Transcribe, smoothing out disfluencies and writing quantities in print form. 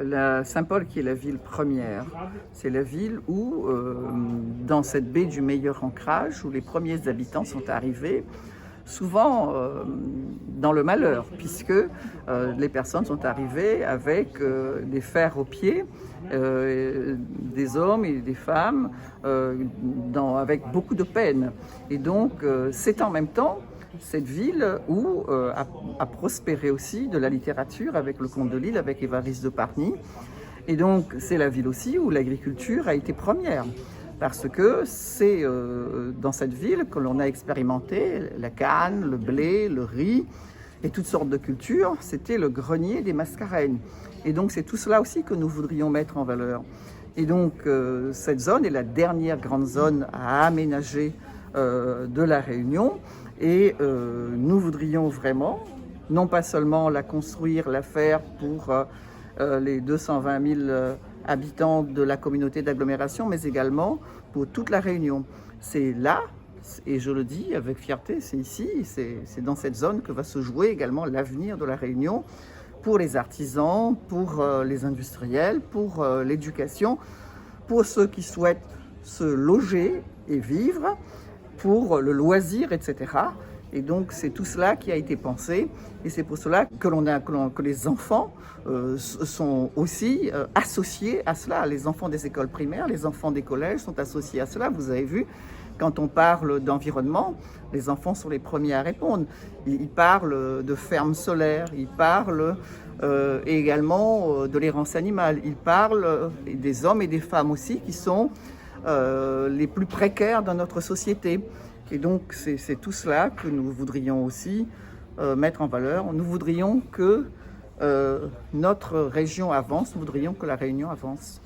La Saint-Paul qui est la ville première, c'est la ville où, dans cette baie du meilleur ancrage, où les premiers habitants sont arrivés, souvent dans le malheur, puisque les personnes sont arrivées avec des fers aux pieds, des hommes et des femmes, avec beaucoup de peine. Et donc, c'est en même temps cette ville où a prospéré aussi de la littérature avec le Comte de Lille, avec Évariste de Pargny. Et donc, c'est la ville aussi où l'agriculture a été première. Parce que c'est dans cette ville que l'on a expérimenté la canne, le blé, le riz et toutes sortes de cultures. C'était le grenier des Mascareignes. Et donc, c'est tout cela aussi que nous voudrions mettre en valeur. Et donc, cette zone est la dernière grande zone à aménager de la Réunion. Et nous voudrions vraiment, non pas seulement la construire, la faire pour les 220 000 habitants de la communauté d'agglomération, mais également pour toute la Réunion. C'est là, et je le dis avec fierté, c'est ici, c'est dans cette zone que va se jouer également l'avenir de la Réunion pour les artisans, pour les industriels, pour l'éducation, pour ceux qui souhaitent se loger et vivre, pour le loisir, etc. Et donc c'est tout cela qui a été pensé, et c'est pour cela que les enfants sont aussi associés à cela. Les enfants des écoles primaires, les enfants des collèges sont associés à cela. Vous avez vu, quand on parle d'environnement, les enfants sont les premiers à répondre. Ils parlent de fermes solaires, ils parlent également de l'errance animale, ils parlent des hommes et des femmes aussi qui sont les plus précaires dans notre société. Et donc, c'est tout cela que nous voudrions aussi mettre en valeur. Nous voudrions que notre région avance, nous voudrions que la Réunion avance.